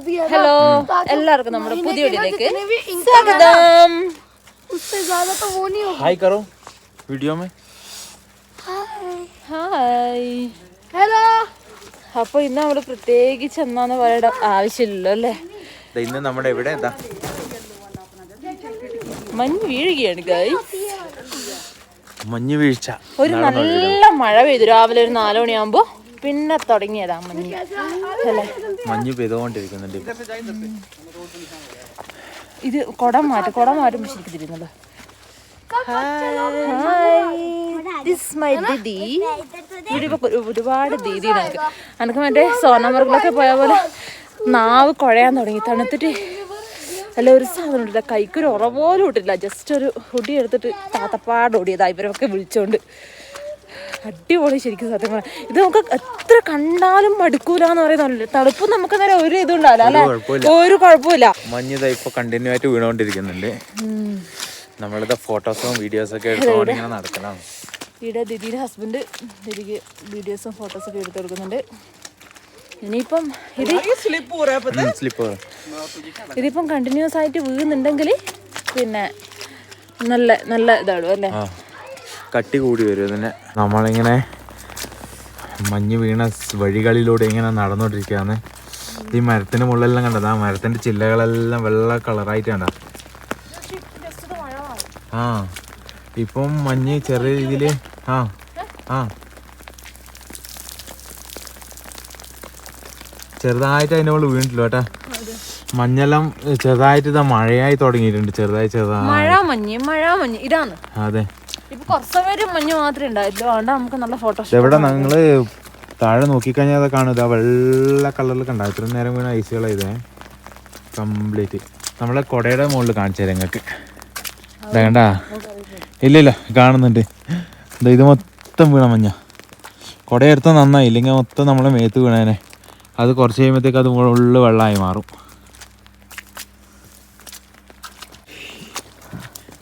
Hello, എല്ലാവർക്കും നമ്മുടെ പുതിയ വീഡിയോയിലേക്ക് സ്വാഗതം. हाय करो वीडियो में. ഹായ്. ഹലോ. അപ്പൊ ഇന്ന് നമ്മള് പ്രത്യേകിച്ച് എന്നാന്ന് പറയേണ്ട ആവശ്യമില്ലല്ലോ അല്ലേ? ഇന്ന് നമ്മുടെ എവിടെ എന്താ മഞ്ഞ് വീഴുകയാണ് ഗൈസ്. മഞ്ഞ് വീഴ്ച. ഒരു നല്ല മഴ പെയ്തു രാവിലെ ഒരു 4 മണിയാകുമ്പോ. പിന്നെ തുടങ്ങിയതാ മഞ്ഞ് അല്ലേ? മഞ്ഞ് പെയ്തുകൊണ്ടിരിക്കുന്നുണ്ട്. ഇത് കുടം മാറ്റുമ്പോ ശരിക്കും തിരിയുന്നുണ്ട്. ഒരുപാട് ദീദി എനിക്ക് മറ്റേ സോനാമർഗിലൊക്കെ പോയ പോലെ നാവ് കുഴയാൻ തുടങ്ങി തണുത്തിട്ട്. അല്ല ഒരു സാധനം ഇട്ടില്ല, കൈക്കൊരു ഉറ പോലും ഇട്ടില്ല. ജസ്റ്റ് ഒരു ഹുഡി എടുത്തിട്ട് താത്തപ്പാട് ഓടിയതാ ഇവരൊക്കെ വിളിച്ചോണ്ട്. അടിപൊളി ശരിക്കും സത്യം പറയാം. ഇത് നമുക്ക് എത്ര കണ്ടാലും മടുക്കൂലെന്ന് പറയുന്നില്ല. തണുപ്പ് നമുക്ക് നേരെ ഒരു ഇതും ഉണ്ടാവില്ല അല്ലെ, ഒരു കുഴപ്പമില്ല. മഞ്ഞ് ഇപ്പൊ കണ്ടിന്യൂ ആയിട്ട് വീണോണ്ടിരിക്കുന്നുണ്ട്. നമ്മളിത് ഫോട്ടോസും വീഡിയോസും ഒക്കെ എടുത്തോണ്ട് ഇങ്ങനെ നടക്കണം. ഇവിടെ ദിദിയുടെ ഹസ്ബൻഡ് ദിദിക്ക് വീഡിയോസും ഫോട്ടോസും ഒക്കെ എടുത്തു കൊടുക്കുന്നുണ്ട്. ഇനിയിപ്പം ഇതിപ്പം കണ്ടിന്യൂസ് ആയിട്ട് വീഴുന്നുണ്ടെങ്കിൽ പിന്നെ നല്ല നല്ല ഇതാണോ അല്ലേ? കട്ടി കൂടി വരും. ഇതിനെ നമ്മളിങ്ങനെ മഞ്ഞ് വീണ വഴികളിലൂടെ ഇങ്ങനെ നടന്നോണ്ടിരിക്കുകയാണ്. ഈ മരത്തിന്റെ മുകളിലെല്ലാം കണ്ടത്, ആ മരത്തിന്റെ ചില്ലകളെല്ലാം വെള്ള കളറായിട്ട് കണ്ട. ആ ഇപ്പം മഞ്ഞ് ചെറിയ രീതിയില് ചെറുതായിട്ട് അതിന്റെ മുകളിൽ വീണിട്ടില്ല കേട്ടാ. മഞ്ഞെല്ലാം ചെറുതായിട്ട് ഇതാ മഴയായി തുടങ്ങിയിട്ടുണ്ട്. ചെറുതായി മഴ മഞ്ഞ് ഇതാണ്. അതെ, ഇപ്പൊ കുറച്ച് സമയം മഞ്ഞ് മാത്രമേ ഉണ്ടായിട്ടുള്ളൂ. അതുകൊണ്ട് നമുക്ക് നല്ല ഫോട്ടോസ്. എവിടെ നിങ്ങള് താഴെ നോക്കിക്കഴിഞ്ഞാൽ അതൊക്കെ കാണും. ഇതാ വെള്ള കളറിൽ കണ്ട ഇത്രയും നേരം വീണ ഐസുകളാ ഇതേ കംപ്ലീറ്റ്. നമ്മളെ കൊടയുടെ മുകളിൽ കാണിച്ചു തരാം നിങ്ങൾക്ക്. വേണ്ട ഇല്ല കാണുന്നുണ്ട്. ഇത് മൊത്തം വീണ മഞ്ഞ. കുടയെടുത്ത നന്നായി, ഇല്ലെങ്കിൽ മൊത്തം നമ്മളെ മേത്ത് വീണേനെ. അത് കുറച്ച് കഴിയുമ്പോഴത്തേക്ക് അത് ഉള്ളു വെള്ളമായി മാറും.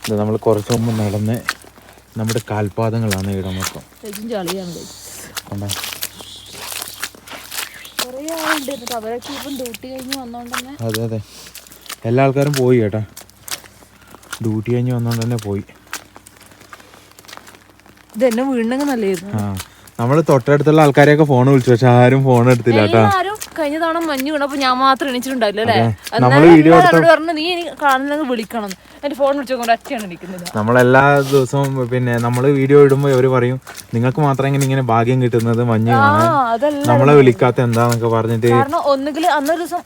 ഇത് നമ്മൾ കുറച്ച് മുമ്പ് നടന്ന് നമ്മുടെ കാൽപാദങ്ങളാണ് ഇവിടെ മൊത്തം. അതെ അതെ, എല്ലാ ആൾക്കാരും പോയി കേട്ടാ. ഡ്യൂട്ടി കഴിഞ്ഞ് വന്നോണ്ട് തന്നെ പോയി. ഇതെന്നെ വീണെങ്കിൽ നല്ലായിരുന്നു. നമ്മള് തൊട്ടടുത്തുള്ള ആൾക്കാരെയൊക്കെ ഫോൺ വിളിച്ചു, പക്ഷെ ആരും ഫോൺ എടുത്തില്ല കേട്ടാ. കഴിഞ്ഞ തവണ മഞ്ഞ് വീണപ്പോ ഞാൻ മാത്രം എണീച്ചിട്ടുണ്ടായില്ല അല്ലേ? പറഞ്ഞു നീ എനിക്ക് കാണുന്നെങ്കിൽ വിളിക്കണം. എന്റെ ഫോൺ വിളിച്ചോണ്ട് ഒറ്റയാണ് ഇരിക്കുന്നത്. നമ്മളെല്ലാ ദിവസവും പിന്നെ നമ്മള് വീഡിയോ ഇടുമ്പോ അവര് പറയും നിങ്ങൾക്ക് മാത്രം ഇങ്ങനെ ഭാഗ്യം കിട്ടുന്നത് മഞ്ഞ് കാണാൻ, നമ്മളെ വിളിക്കാത്ത എന്താന്നൊക്കെ പറഞ്ഞിട്ട്. കാരണം ഒന്നുകിൽ അന്നൊരു ദിവസം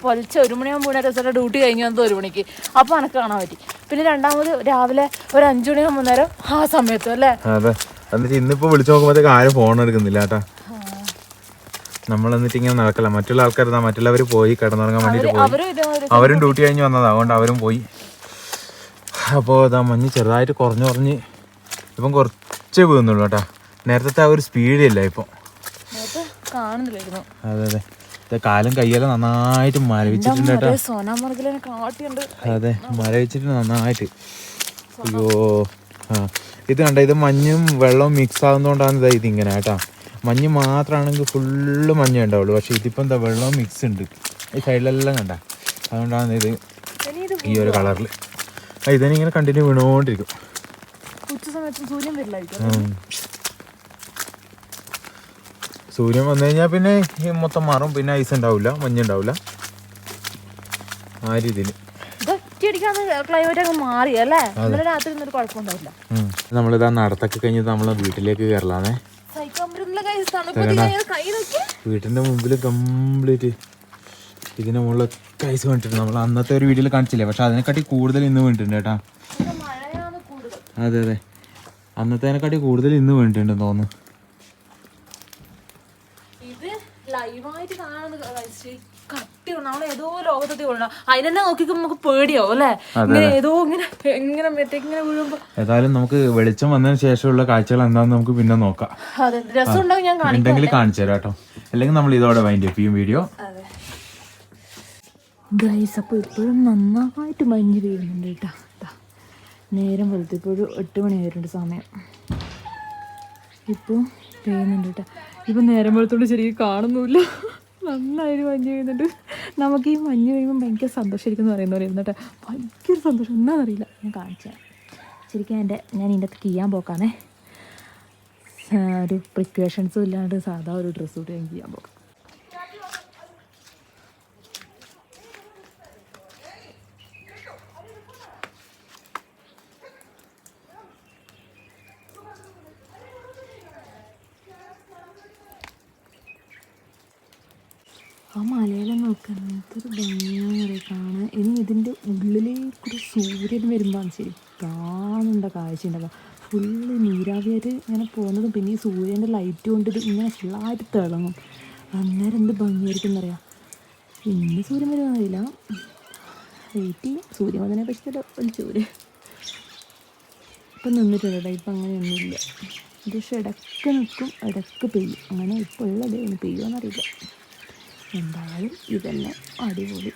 പൊലിച്ച 1 മണിയാകുമ്പോൾ വീണ ദിവസം ഡ്യൂട്ടി കഴിഞ്ഞു വന്നത് 1 മണിക്ക്. അപ്പൊ എനക്ക് കാണാൻ പറ്റി. പിന്നെ രണ്ടാമത് രാവിലെ ഒരു 5 മണിയാകുമ്പോൾ നേരം ആ സമയത്തും അല്ലേ. അതെ, എന്നിട്ട് ഇന്നിപ്പോ വിളിച്ചു നോക്കുമ്പോഴത്തേക്ക് ആരും ഫോൺ എടുക്കുന്നില്ല കേട്ടാ. നമ്മൾ എന്നിട്ട് ഇങ്ങനെ നടക്കല. മറ്റുള്ള ആൾക്കാർ മറ്റുള്ളവര് പോയി കിടന്നുറങ്ങാൻ വേണ്ടിട്ട് പോയി. അവരും ഡ്യൂട്ടി കഴിഞ്ഞ് വന്നതാ, അതുകൊണ്ട് അവരും പോയി. അപ്പോൾ ഇതാ മഞ്ഞ് ചെറുതായിട്ട് കുറഞ്ഞ് ഇപ്പം കുറച്ചേ വീഴുന്നുള്ളൂ കേട്ടാ. നേരത്തെ ആ ഒരു സ്പീഡില്ല ഇപ്പം. അതെ അതെ, കാലും കയ്യെല്ലാം നന്നായിട്ട് മരവിച്ചിട്ടുണ്ട് കേട്ടാ. അതെ, മരവിച്ചിട്ട് നന്നായിട്ട്. അയ്യോ ഇത് കണ്ട, ഇത് മഞ്ഞും വെള്ളവും മിക്സ് ആകുന്നതുകൊണ്ടാണ് ഇതാ ഇതിങ്ങനെ കേട്ടാ. മഞ്ഞ് മാത്രമാണെങ്കിൽ ഫുള്ള് മഞ്ഞേ ഉണ്ടാവുള്ളൂ, പക്ഷെ ഇതിപ്പോൾ എന്താ വെള്ളവും മിക്സ് ഉണ്ട് ഈ സൈഡിലെല്ലാം കണ്ട. അതുകൊണ്ടാണ് ഇത് ഈ ഒരു കളറിൽ. ഇതിനിങ്ങനെ കണ്ടിന്യൂ വീണോണ്ടിരിക്കും. സൂര്യൻ വന്നു കഴിഞ്ഞാൽ പിന്നെ മൊത്തം മാറും, പിന്നെ ഐസ് ഉണ്ടാവില്ല, മഞ്ഞുണ്ടാവില്ല, ആ രീതിയിൽ. നമ്മളിതാ നടത്തൊക്കെ കഴിഞ്ഞിട്ട് നമ്മളെ വീട്ടിലേക്ക് കയറലാന്നേ. വീട്ടിന്റെ മുമ്പിൽ കംപ്ലീറ്റ് ഇതിന്റെ മുകളിലൊക്കെ ഐസ് കണ്ടിട്ടുണ്ട്. നമ്മൾ അന്നത്തെ ഒരു വീഡിയോയിൽ കാണിച്ചില്ലേ, പക്ഷെ അതിനെക്കാട്ടി കൂടുതൽ ഇന്ന് വീണിട്ടുണ്ട് കേട്ടാ. അതെ അതെ, അന്നത്തേനെക്കാട്ടി കൂടുതൽ ഇന്ന് വീണിട്ടുണ്ടെന്ന് തോന്നുന്നു. ഏതോ ലോകത്തെ അതിനെ നോക്കിക്കുമ്പോ നമുക്ക് പേടിയാവും അല്ലെ. ഏതോ ഇങ്ങനെ വീഴുമ്പോ. ഏതായാലും നമുക്ക് വെളിച്ചം വന്നതിന് ശേഷമുള്ള കാഴ്ചകൾ എന്താണെന്ന് നമുക്ക് പിന്നെ നോക്കാം. ഉണ്ടെങ്കിൽ കാണിച്ചു തരാം കേട്ടോ. അല്ലെങ്കിൽ നമ്മൾ ഇതോടെ വൈൻഡ് അപ്പ് ചെയ്യും വീഡിയോ. ഗൈസ്, അപ്പോൾ ഇപ്പോഴും നന്നായിട്ട് മഞ്ഞ് പെയ്യുന്നുണ്ട് കേട്ടോ. നേരം വെളുത്ത് ഇപ്പോഴും 8 മണി ആയിട്ടുണ്ട് സമയം. ഇപ്പോൾ പെയ്യുന്നുണ്ട് കേട്ടോ. ഇപ്പം നേരം വെളുത്തോണ്ട് ശരിക്കും കാണുന്നില്ല. നന്നായിട്ട് മഞ്ഞ് പെയ്യുന്നുണ്ട്. നമുക്ക് ഈ മഞ്ഞ് കഴിയുമ്പോൾ ഭയങ്കര സന്തോഷമായിരിക്കും എന്ന് പറയുന്ന പോലെ ഇരുന്നിട്ട് ഭയങ്കര സന്തോഷം എന്നാണെന്നറിയില്ല. ഞാൻ കാണിച്ചു തരാം. ശരിക്കും ഞാൻ ഇതിൻ്റെ അകത്ത് ചെയ്യാൻ പോക്കാണേ. ഒരു പ്രിക്വേഷൻസും ഇല്ലാണ്ട് സാധാ ഒരു ഡ്രസ്സ് കൂടി ഞാൻ ചെയ്യാൻ പോക്കാം. ആ മലയെല്ലാം നോക്കാൻ എന്തൊരു ഭംഗിയാണ് കാണാൻ. ഇനി ഇതിൻ്റെ ഉള്ളിലേക്കൊരു സൂര്യൻ വരുമ്പോഴാണ് ശരി കാണേണ്ട കാഴ്ച ഉണ്ടാവുക. ഫുള്ള് നീരാവിയായിട്ട് ഇങ്ങനെ പോകുന്നതും പിന്നെ ഈ സൂര്യൻ്റെ ലൈറ്റ് കൊണ്ട് ഇത് ഇങ്ങനെ ഫുള്ളായിട്ട് തിളങ്ങും. അന്നേരം എന്ത് ഭംഗിയായിരിക്കും എന്നറിയാം. ഇന്ന് സൂര്യൻ വരുമെന്നറിയില്ല, വെയിറ്റ് ചെയ്യും. സൂര്യൻ വന്നതിനെ പറ്റിയിട്ട് വലിച്ചൂര് ഇപ്പം നിന്നിട്ടുണ്ട്. ഇപ്പം അങ്ങനെയൊന്നുമില്ല. ഇത് പക്ഷെ ഇടയ്ക്ക് നിൽക്കും, ഇടയ്ക്ക് പെയ്യും. അങ്ങനെ ഇപ്പോൾ ഉള്ളത് ഇനി പെയ്യുമെന്നറിയില്ല. എന്തായാലും ഇതന്നെ അടിപൊളി.